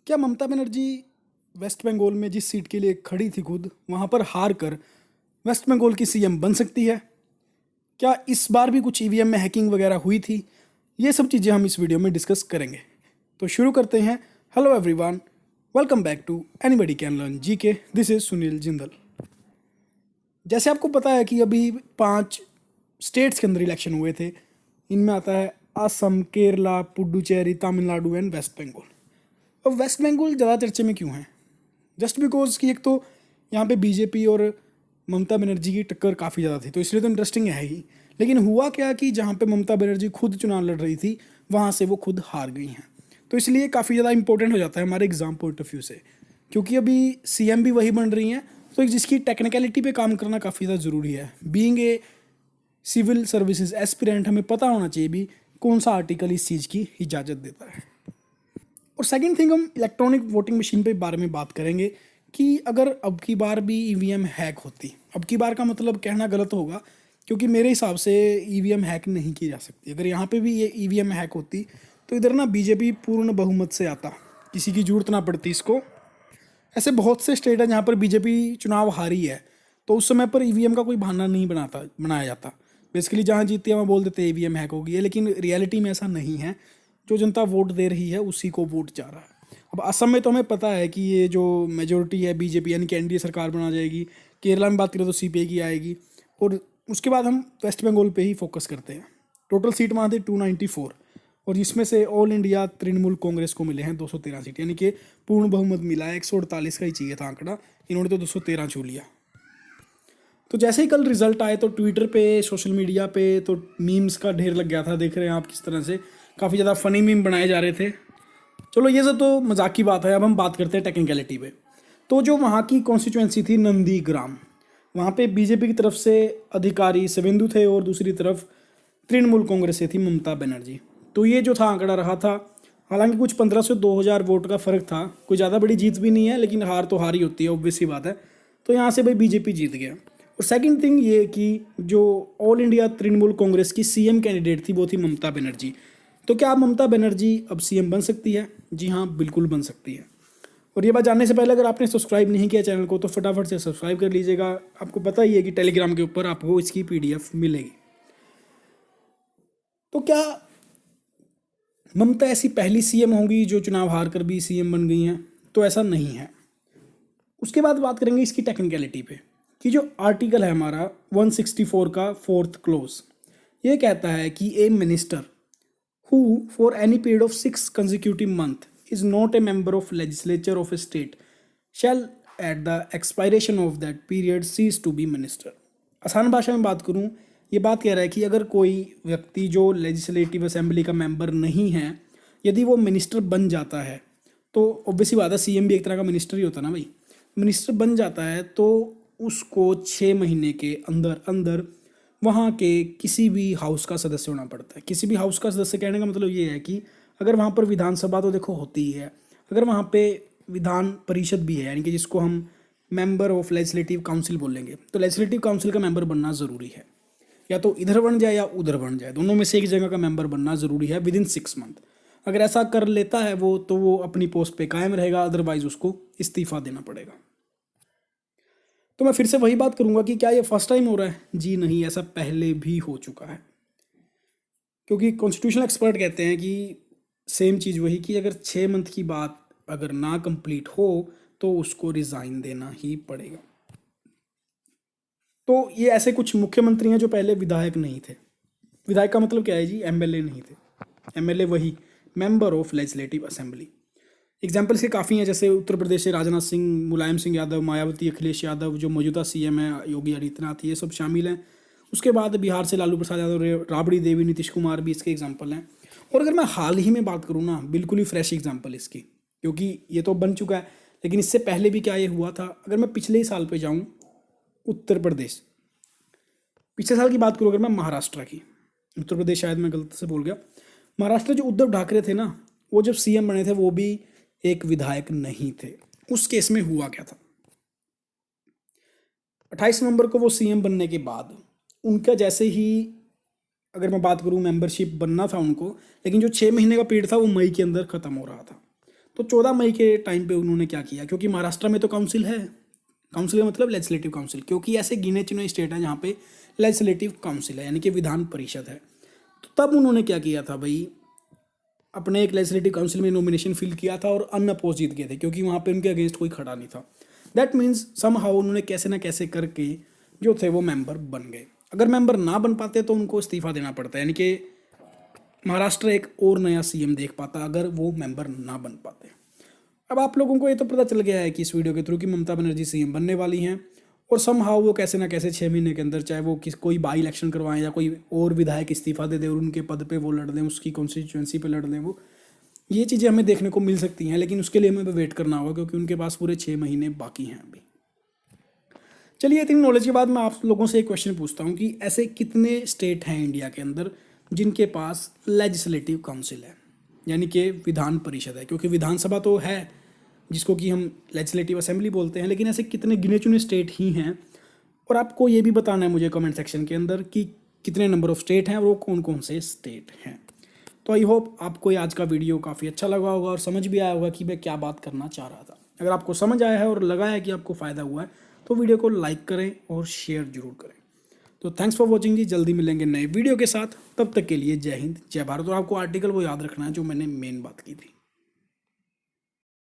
क्या ममता बनर्जी वेस्ट बंगाल में जिस सीट के लिए खड़ी थी खुद वहाँ पर हार कर वेस्ट बंगाल की सीएम बन सकती है? क्या इस बार भी कुछ ईवीएम में हैकिंग वगैरह हुई थी? ये सब चीज़ें हम इस वीडियो में डिस्कस करेंगे। तो शुरू करते हैं। Hello everyone, welcome back to anybody can learn GK. This is Sunil Jindal. जैसे आपको पता है कि अभी 5 स्टेट्स के अंदर इलेक्शन हुए थे। इनमें आता है असम, केरला, पुडुचेरी, तमिलनाडु एंड वेस्ट बंगाल। अब वेस्ट बंगाल ज़्यादा चर्चे में क्यों है? जस्ट बिकॉज कि एक तो यहाँ पे बीजेपी और ममता बनर्जी की टक्कर काफ़ी ज़्यादा थी, तो इसलिए तो इंटरेस्टिंग है ही। लेकिन हुआ क्या कि जहाँ पे ममता बनर्जी खुद चुनाव लड़ रही थी वहाँ से वो खुद हार गई हैं। तो इसलिए काफ़ी ज़्यादा इंपॉर्टेंट हो जाता है हमारे एग्जाम पॉइंट ऑफ व्यू से, क्योंकि अभी सीएम भी वही बन रही हैं। तो एक जिसकी टेक्निकलिटी पे काम करना काफ़ी ज़्यादा ज़रूरी है। Being a civil services aspirant हमें पता होना चाहिए भी कौन सा आर्टिकल इस चीज़ की इजाज़त देता है। और सेकंड थिंग, हम इलेक्ट्रॉनिक वोटिंग मशीन पे बारे में बात करेंगे कि अगर अब की बार भी ईवीएम हैक होती, अब की बार का मतलब कहना गलत होगा, क्योंकि मेरे हिसाब से ईवीएम हैक नहीं की जा सकती। अगर यहाँ पे भी ये ईवीएम हैक होती तो इधर ना बीजेपी पूर्ण बहुमत से आता, किसी की जरूरत ना पड़ती इसको। ऐसे बहुत से स्टेट हैं जहाँ पर बीजेपी चुनाव हारी है, तो उस समय पर ईवीएम का कोई बहाना नहीं बनाया जाता। बेसिकली जहाँ जीती है वहाँ बोल देते हैं ईवीएम हैक हो गई है, लेकिन रियलिटी में ऐसा नहीं है। जो जनता वोट दे रही है उसी को वोट जा रहा है। अब असम में तो हमें पता है कि ये जो मेजोरिटी है बीजेपी यानी कि एनडीए सरकार बना जाएगी। केरला में बात करें तो सीपीआई की आएगी। और उसके बाद हम वेस्ट बंगाल पे ही फोकस करते हैं। टोटल सीट वहाँ थे 294, और जिसमें से ऑल इंडिया तृणमूल कांग्रेस को मिले हैं 213 सीट, यानी कि पूर्ण बहुमत मिला है। 148 का ही चाहिए था आंकड़ा, इन्होंने तो 213 छू लिया। तो जैसे ही कल रिजल्ट आए तो ट्विटर पे, सोशल मीडिया पे तो मीम्स का ढेर लग गया था। देख रहे हैं आप किस तरह से काफ़ी ज़्यादा फनी मीम बनाए जा रहे थे। चलो ये सब तो मजाक की बात है, अब हम बात करते हैं टेक्निकलिटी पे। तो जो वहाँ की कॉन्स्टिट्यूंसी थी नंदीग्राम, वहाँ पे बीजेपी की तरफ से अधिकारी शिवेंदु थे और दूसरी तरफ तृणमूल कांग्रेस से थी ममता बनर्जी। तो ये जो था आंकड़ा रहा था। हालांकि कुछ 1500 से 2000 वोट का फर्क था, कोई ज़्यादा बड़ी जीत भी नहीं है, लेकिन हार तो हार ही होती है, ऑब्वियस सी बात है। तो यहाँ से भाई बीजेपी जीत गया। और सेकंड थिंग ये कि जो ऑल इंडिया तृणमूल कांग्रेस की सीएम कैंडिडेट थी वो थी ममता बनर्जी। तो क्या ममता बनर्जी अब सीएम बन सकती है? जी हाँ, बिल्कुल बन सकती है। और ये बात जानने से पहले अगर आपने सब्सक्राइब नहीं किया चैनल को तो फटाफट से सब्सक्राइब कर लीजिएगा। आपको पता ही है कि टेलीग्राम के ऊपर आपको इसकी पीडीएफ मिलेगी। तो क्या ममता ऐसी पहली सीएम होंगी जो चुनाव हार कर भी सीएम बन गई हैं? तो ऐसा नहीं है। उसके बाद बात करेंगे इसकी टेक्निकलिटी पे कि जो आर्टिकल है हमारा 164 का फोर्थ क्लोज, ये कहता है कि ए minister who for any period of 6 consecutive months is not a member of legislature of a state shall at the expiration of that period cease to be minister। आसान भाषा में बात करूं, ये बात कह रहा है कि अगर कोई व्यक्ति जो लेजिस्लेटिव असेंबली का मेंबर नहीं है, यदि वो मिनिस्टर बन जाता है, तो ऑब्वियसली बात है सीएम भी एक तरह का मिनिस्टर ही होता है ना भाई। मिनिस्टर बन जाता है तो उसको 6 महीने के अंदर अंदर वहाँ के किसी भी हाउस का सदस्य होना पड़ता है। किसी भी हाउस का सदस्य कहने का मतलब ये है कि अगर वहाँ पर विधानसभा तो देखो होती ही है, अगर वहाँ पे विधान परिषद भी है, यानी कि जिसको हम मेंबर ऑफ लेजिस्लेटिव काउंसिल बोलेंगे, तो लेजिस्लेटिव काउंसिल का मेंबर बनना ज़रूरी है। या तो इधर बन जाए या उधर बन जाए, दोनों में से एक जगह का मेंबर बनना ज़रूरी है विदिन 6 मंथ। अगर ऐसा कर लेता है वो, तो वो अपनी पोस्ट पे कायम रहेगा, अदरवाइज उसको इस्तीफा देना पड़ेगा। तो मैं फिर से वही बात करूंगा कि क्या ये फर्स्ट टाइम हो रहा है? जी नहीं, ऐसा पहले भी हो चुका है। क्योंकि कॉन्स्टिट्यूशनल एक्सपर्ट कहते हैं कि सेम चीज़ वही कि अगर 6 मंथ की बात अगर ना कंप्लीट हो तो उसको रिज़ाइन देना ही पड़ेगा। तो ये ऐसे कुछ मुख्यमंत्री हैं जो पहले विधायक नहीं थे। विधायक का मतलब क्या है जी? एमएलए नहीं थे। एमएलए वही member of legislative assembly. Examples के काफ़ी हैं, जैसे उत्तर प्रदेश से राजनाथ सिंह, मुलायम सिंह यादव, मायावती, अखिलेश यादव, जो मौजूदा सीएम है योगी आदित्यनाथ, ये सब शामिल हैं। उसके बाद बिहार से लालू प्रसाद यादव, राबड़ी देवी, नीतीश कुमार भी इसके एग्जाम्पल हैं। और अगर मैं हाल ही में बात करूँ ना, बिल्कुल ही फ्रेश एग्जाम्पल इसकी, क्योंकि ये तो बन चुका है, लेकिन इससे पहले भी क्या ये हुआ था? अगर मैं पिछले ही साल पे जाऊँ, उत्तर प्रदेश, पिछले साल की बात करूँ अगर मैं महाराष्ट्र की, उत्तर प्रदेश शायद मैं गलत से बोल गया। महाराष्ट्र जो उद्धव ठाकरे थे ना, वो जब सीएम बने थे वो भी एक विधायक नहीं थे। उस केस में हुआ क्या था? 28 नवंबर को वो सीएम बनने के बाद उनका जैसे ही, अगर मैं बात करूं, मेंबरशिप बनना था उनको, लेकिन जो 6 महीने का पीरियड था वो मई के अंदर ख़त्म हो रहा था। तो 14 मई के टाइम पे उन्होंने क्या किया, क्योंकि महाराष्ट्र में तो काउंसिल है, काउंसिल का मतलब लेजिस्लेटिव काउंसिल, क्योंकि ऐसे गिने चुने स्टेट हैं जहाँ पे लेजिस्लेटिव काउंसिल है यानी कि विधान परिषद है। तो तब उन्होंने क्या किया था भाई, अपने एक लेजिस्लेटिव काउंसिल में नॉमिनेशन फिल किया था और अनअपोज जीत गए थे, क्योंकि वहाँ पे उनके अगेंस्ट कोई खड़ा नहीं था। दैट मीन्स समहाउ उन्होंने कैसे ना कैसे करके जो थे वो मेंबर बन गए। अगर मेंबर ना बन पाते तो उनको इस्तीफा देना पड़ता है, यानी कि महाराष्ट्र एक और नया सीएम देख पाता अगर वो मेंबर ना बन पाते। अब आप लोगों को ये तो पता चल गया है कि इस वीडियो के थ्रू कि ममता बनर्जी सीएम बनने वाली हैं, और समहाउ वो कैसे ना कैसे 6 महीने के अंदर, चाहे वो कोई बाई इलेक्शन करवाएं या कोई और विधायक इस्तीफा दे दे और उनके पद पे वो लड़ लें, उसकी कॉन्स्टिट्यूएंसी पे लड़ लें, वो ये चीज़ें हमें देखने को मिल सकती हैं, लेकिन उसके लिए हमें वेट करना होगा क्योंकि उनके पास पूरे 6 महीने बाकी हैं अभी। चलिए, इतनी नॉलेज के बाद मैं आप लोगों से एक क्वेश्चन पूछता हूँ कि ऐसे कितने स्टेट हैं इंडिया के अंदर जिनके पास लेजिस्लेटिव काउंसिल है, यानी कि विधान परिषद है, क्योंकि विधानसभा तो है जिसको कि हम लेजिस्लेटिव असेंबली बोलते हैं, लेकिन ऐसे कितने गिने चुने स्टेट ही हैं। और आपको ये भी बताना है मुझे कमेंट सेक्शन के अंदर कि कितने नंबर ऑफ स्टेट हैं और वो कौन कौन से स्टेट हैं। तो आई होप आपको ये आज का वीडियो काफ़ी अच्छा लगा होगा और समझ भी आया होगा कि मैं क्या बात करना चाह रहा था। अगर आपको समझ आया है और लगा है कि आपको फ़ायदा हुआ है तो वीडियो को लाइक करें और शेयर जरूर करें। तो थैंक्स फॉर वॉचिंग जी, जल्दी मिलेंगे नए वीडियो के साथ, तब तक के लिए जय हिंद जय भारत। और आपको आर्टिकल वो याद रखना है जो मैंने मेन बात की थी।